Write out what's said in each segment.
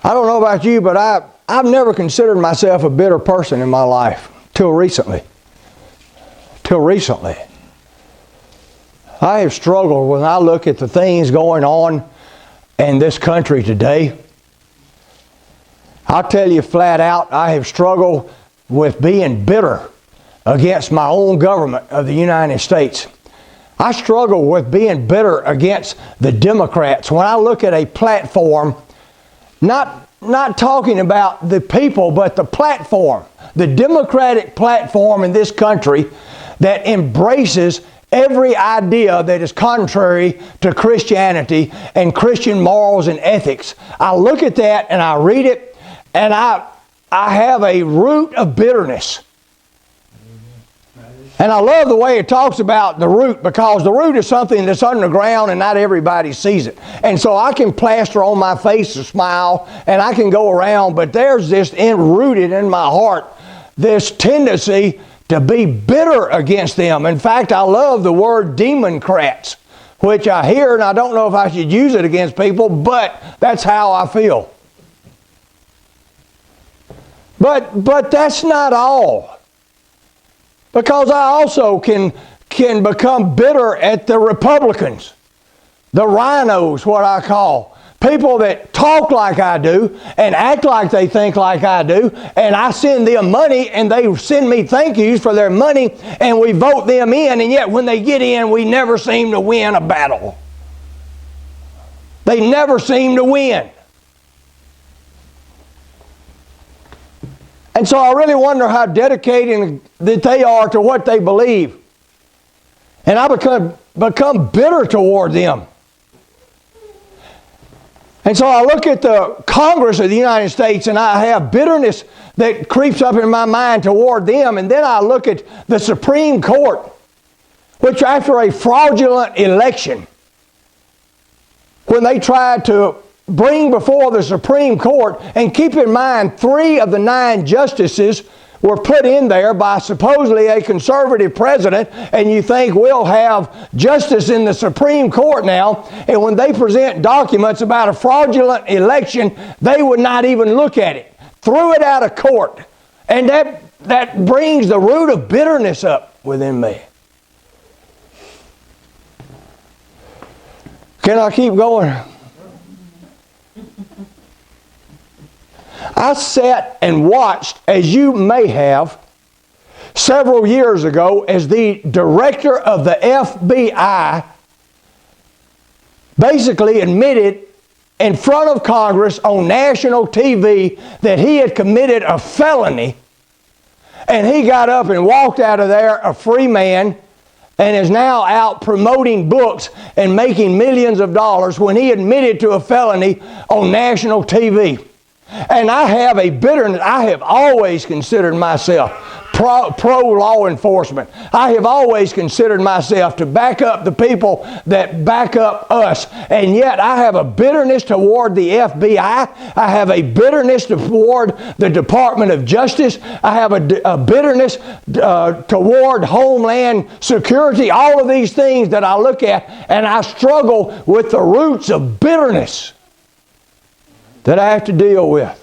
I don't know about you, but I've never considered myself a bitter person in my life till recently. I have struggled when I look at the things going on in this country today. I'll tell you flat out, I have struggled with being bitter against my own government of the United States. I struggle with being bitter against the Democrats. When I look at a platform, not talking about the people, but the platform, the Democratic platform in this country that embraces every idea that is contrary to Christianity and Christian morals and ethics. I look at that and I read it, and I have a root of bitterness. And I love the way it talks about the root, because the root is something that's underground and not everybody sees it. And so I can plaster on my face a smile and I can go around, but there's this rooted in my heart, this tendency to be bitter against them. In fact, I love the word democrats, which I hear, and I don't know if I should use it against people, but that's how I feel. But that's not all. Because I also can become bitter at the Republicans, the rhinos, what I call. People that talk like I do and act like they think like I do, and I send them money and they send me thank yous for their money, and we vote them in, and yet when they get in, we never seem to win a battle. They never seem to win. And so I really wonder how dedicated that they are to what they believe. And I become bitter toward them. And so I look at the Congress of the United States and I have bitterness that creeps up in my mind toward them. And then I look at the Supreme Court, which after a fraudulent election, when they tried to bring before the Supreme Court, and keep in mind 3 of the 9 justices were put in there by supposedly a conservative president, and you think we'll have justice in the Supreme Court now, and when they present documents about a fraudulent election, they would not even look at it. Threw it out of court. And that brings the root of bitterness up within me. Can I keep going? I sat and watched, as you may have, several years ago, as the director of the FBI basically admitted in front of Congress on national TV that he had committed a felony, and he got up and walked out of there a free man and is now out promoting books and making millions of dollars when he admitted to a felony on national TV. And I have a bitterness. I have always considered myself pro-law enforcement. I have always considered myself to back up the people that back up us. And yet I have a bitterness toward the FBI. I have a bitterness toward the Department of Justice. I have a bitterness toward Homeland Security. All of these things that I look at, and I struggle with the roots of bitterness that I have to deal with.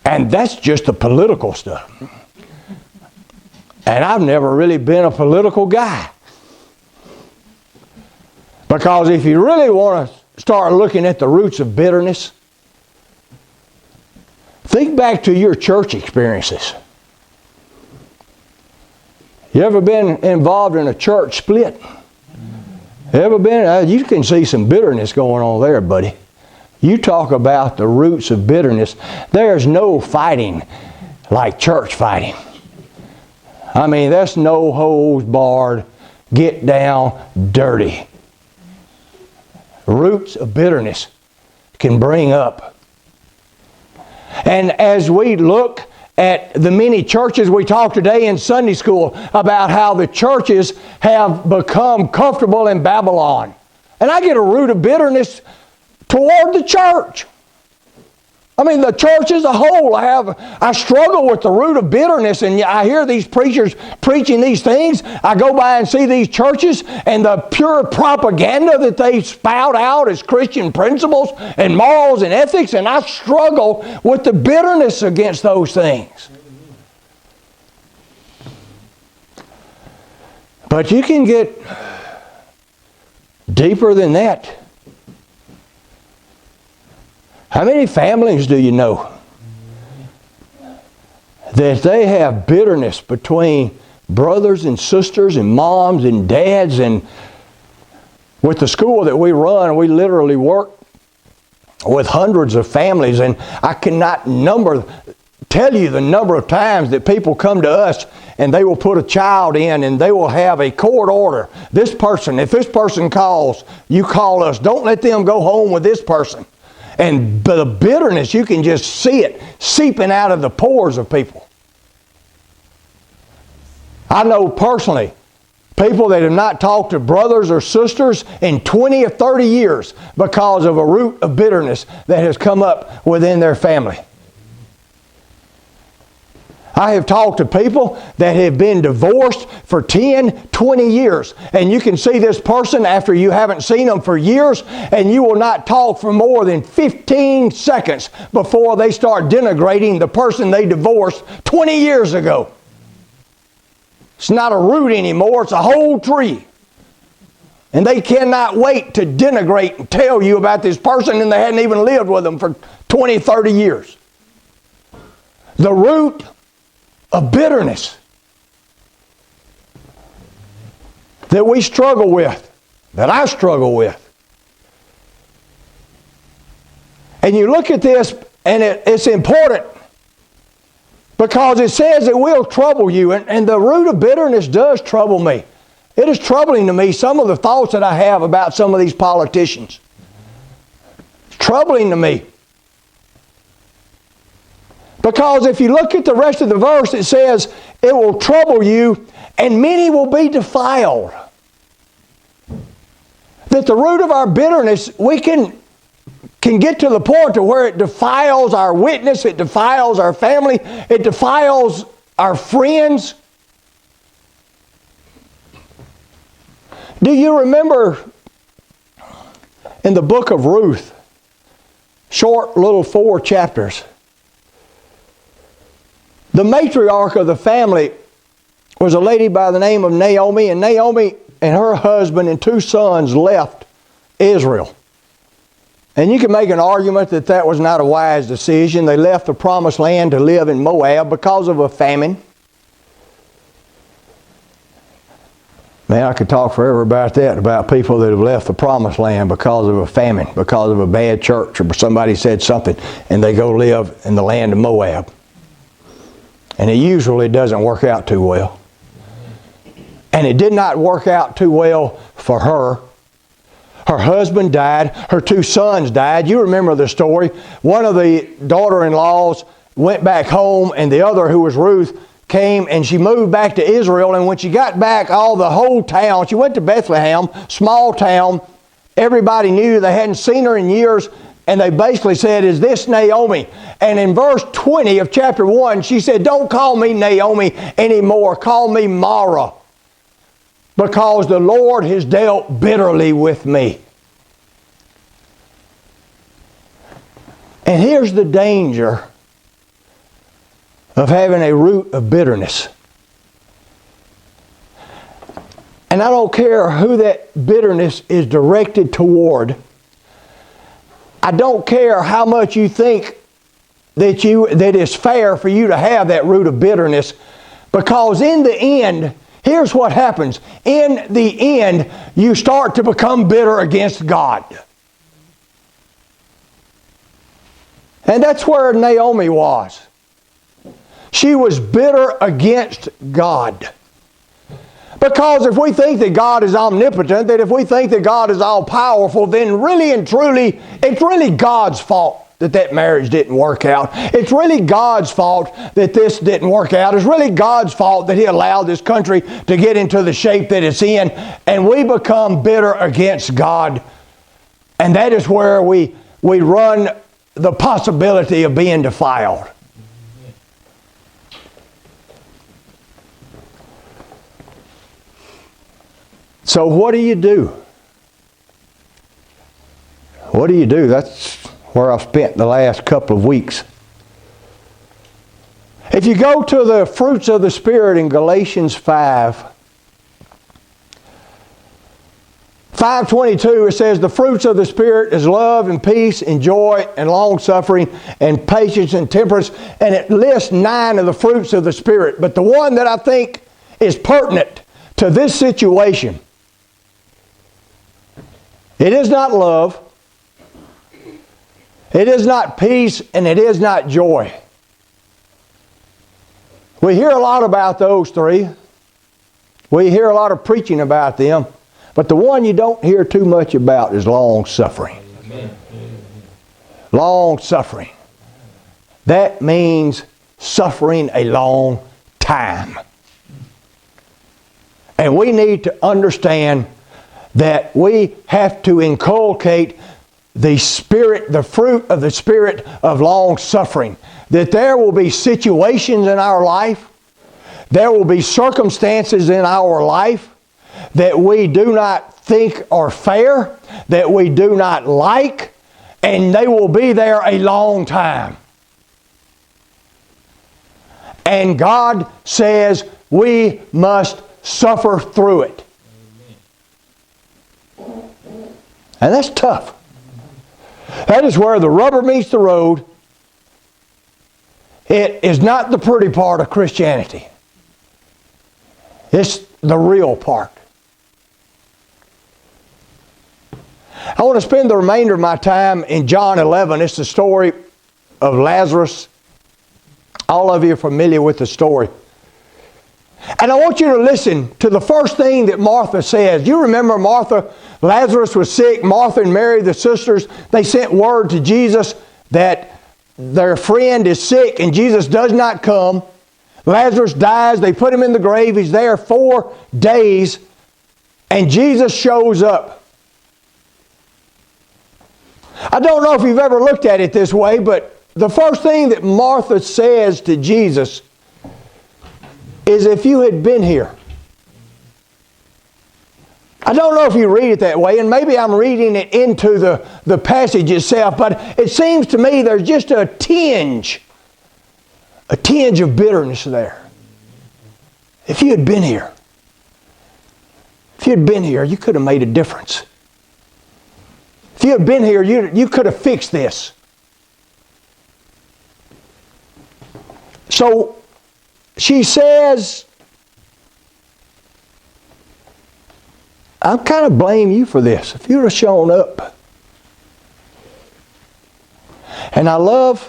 And that's just the political stuff. And I've never really been a political guy. Because if you really want to start looking at the roots of bitterness, think back to your church experiences. You ever been involved in a church split? Ever been? You can see some bitterness going on there, buddy. You talk about the roots of bitterness. There's no fighting like church fighting. I mean, that's no holds barred, get down, dirty. Roots of bitterness can bring up. And as we look at the many churches, we talked today in Sunday school about how the churches have become comfortable in Babylon. And I get a root of bitterness toward the church. I mean, the church as a whole, I struggle with the root of bitterness, and I hear these preachers preaching these things. I go by and see these churches, and the pure propaganda that they spout out as Christian principles and morals and ethics, and I struggle with the bitterness against those things. But you can get deeper than that. How many families do you know that they have bitterness between brothers and sisters and moms and dads? And with the school that we run, we literally work with hundreds of families, and I cannot tell you the number of times that people come to us and they will put a child in and they will have a court order. This person, if this person calls, you call us. Don't let them go home with this person. And the bitterness, you can just see it seeping out of the pores of people. I know personally people that have not talked to brothers or sisters in 20 or 30 years because of a root of bitterness that has come up within their family. I have talked to people that have been divorced for 10, 20 years. And you can see this person after you haven't seen them for years, and you will not talk for more than 15 seconds before they start denigrating the person they divorced 20 years ago. It's not a root anymore, it's a whole tree. And they cannot wait to denigrate and tell you about this person, and they hadn't even lived with them for 20, 30 years. The root of bitterness that we struggle with, that I struggle with. And you look at this, and it's important because it says it will trouble you, and the root of bitterness does trouble me. It is troubling to me, some of the thoughts that I have about some of these politicians. It's troubling to me. Because if you look at the rest of the verse, it says, it will trouble you, and many will be defiled. That the root of our bitterness, we can get to the point to where it defiles our witness, it defiles our family, it defiles our friends. Do you remember in the book of Ruth, short little 4 chapters, the matriarch of the family was a lady by the name of Naomi, and Naomi and her husband and 2 sons left Israel. And you can make an argument that that was not a wise decision. They left the promised land to live in Moab because of a famine. Man, I could talk forever about that, about people that have left the promised land because of a famine, because of a bad church, or somebody said something, and they go live in the land of Moab. And it usually doesn't work out too well. And it did not work out too well for her. Her husband died. Her 2 sons died. You remember the story. One of the daughter-in-laws went back home, and the other, who was Ruth, came, and she moved back to Israel. And when she got back, the whole town, she went to Bethlehem, small town. Everybody knew. They hadn't seen her in years. And they basically said, is this Naomi? And in verse 20 of chapter 1, she said, don't call me Naomi anymore. Call me Mara, because the Lord has dealt bitterly with me. And here's the danger of having a root of bitterness. And I don't care who that bitterness is directed toward. I don't care how much you think that it's fair for you to have that root of bitterness, because in the end, here's what happens. In the end, you start to become bitter against God. And that's where Naomi was. She was bitter against God. Because if we think that God is omnipotent, that if we think that God is all-powerful, then really and truly, it's really God's fault that marriage didn't work out. It's really God's fault that this didn't work out. It's really God's fault that He allowed this country to get into the shape that it's in. And we become bitter against God. And that is where we run the possibility of being defiled. So what do you do? What do you do? That's where I've spent the last couple of weeks. If you go to the fruits of the Spirit in Galatians 5:22, it says, the fruits of the Spirit is love and peace and joy and long-suffering and patience and temperance. And it lists 9 of the fruits of the Spirit. But the one that I think is pertinent to this situation, it is not love, it is not peace, and it is not joy. We hear a lot about those 3. We hear a lot of preaching about them. But the one you don't hear too much about is long-suffering. Long-suffering. That means suffering a long time. And we need to understand that we have to inculcate the Spirit, the fruit of the Spirit of long-suffering. That there will be situations in our life, there will be circumstances in our life that we do not think are fair, that we do not like, and they will be there a long time. And God says we must suffer through it. And that's tough. That is where the rubber meets the road. It is not the pretty part of Christianity. It's the real part. I want to spend the remainder of my time in John 11. It's the story of Lazarus. All of you are familiar with the story. And I want you to listen to the first thing that Martha says. You remember Martha, Lazarus was sick. Martha and Mary, the sisters, they sent word to Jesus that their friend is sick and Jesus does not come. Lazarus dies. They put him in the grave. He's there 4 days. And Jesus shows up. I don't know if you've ever looked at it this way, but the first thing that Martha says to Jesus is, if you had been here. I don't know if you read it that way, and maybe I'm reading it into the passage itself, but it seems to me there's just a tinge of bitterness there. If you had been here, you could have made a difference. If you had been here, you could have fixed this. So she says, I kind of blame you for this. If you'd have shown up. And I love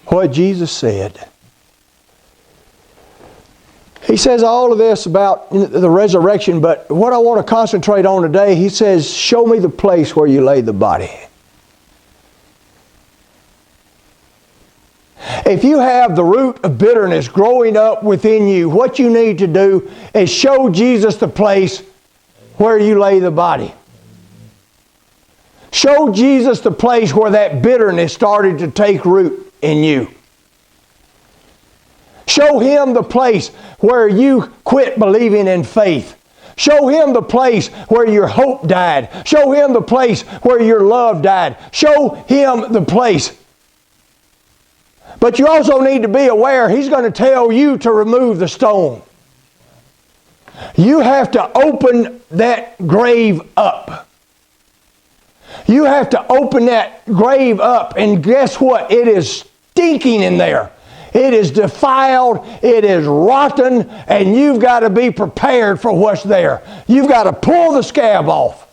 what Jesus said. He says all of this about the resurrection, but what I want to concentrate on today, he says, show me the place where you laid the body. If you have the root of bitterness growing up within you, what you need to do is show Jesus the place where you lay the body. Show Jesus the place where that bitterness started to take root in you. Show Him the place where you quit believing in faith. Show Him the place where your hope died. Show Him the place where your love died. Show Him the place. But you also need to be aware He's going to tell you to remove the stone. You have to open that grave up. You have to open that grave up, and guess what? It is stinking in there. It is defiled, it is rotten, and you've got to be prepared for what's there. You've got to pull the scab off.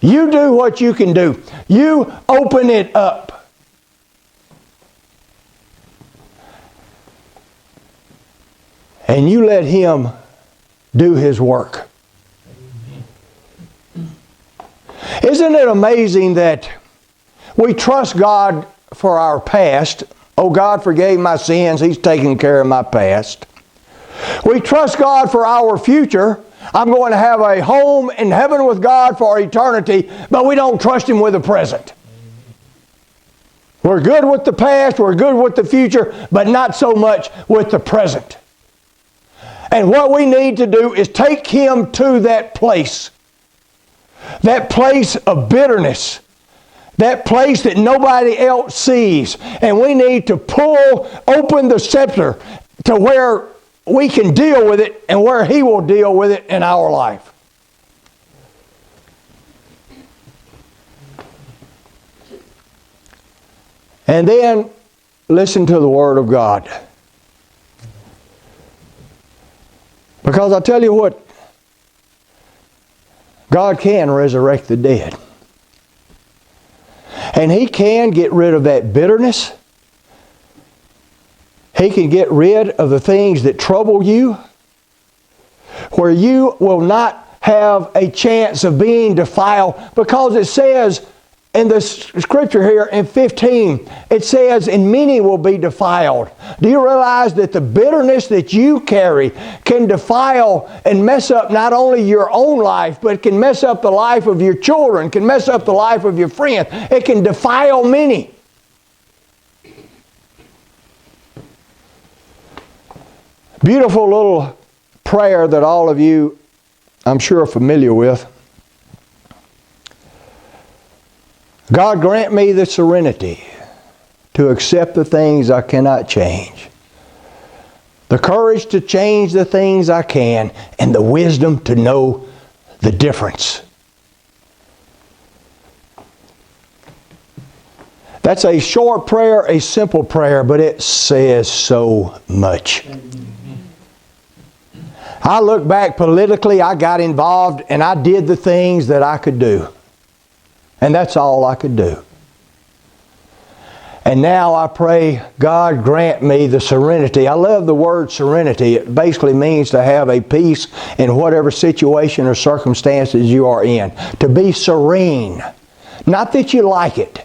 You do what you can do. You open it up. And you let Him do His work. Isn't it amazing that we trust God for our past? Oh, God forgave my sins. He's taking care of my past. We trust God for our future. I'm going to have a home in heaven with God for eternity, but we don't trust Him with the present. We're good with the past, we're good with the future, but not so much with the present. And what we need to do is take him to that place of bitterness, that place that nobody else sees. And we need to open the scepter to where we can deal with it and where he will deal with it in our life. And then listen to the Word of God. Because I tell you what, God can resurrect the dead. And he can get rid of that bitterness. He can get rid of the things that trouble you, where you will not have a chance of being defiled, because it says in the scripture here in 15, it says, and many will be defiled. Do you realize that the bitterness that you carry can defile and mess up not only your own life, but it can mess up the life of your children, can mess up the life of your friends. It can defile many. Beautiful little prayer that all of you, I'm sure, are familiar with. God, grant me the serenity to accept the things I cannot change, the courage to change the things I can, and the wisdom to know the difference. That's a short prayer, a simple prayer, but it says so much. I look back politically, I got involved and I did the things that I could do. And that's all I could do. And now I pray, God, grant me the serenity. I love the word serenity. It basically means to have a peace in whatever situation or circumstances you are in. To be serene. Not that you like it,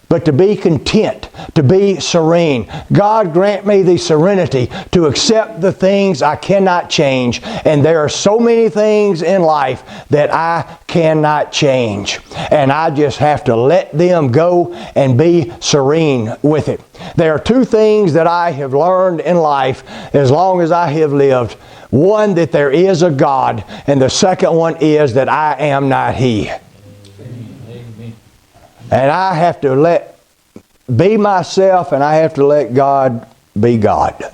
but to be content, to be serene. God, grant me the serenity to accept the things I cannot change. And there are so many things in life that I cannot change. And I just have to let them go and be serene with it. There are two things that I have learned in life as long as I have lived. One, that there is a God. And the second one is that I am not He. And I have to be myself, and I have to let God be God.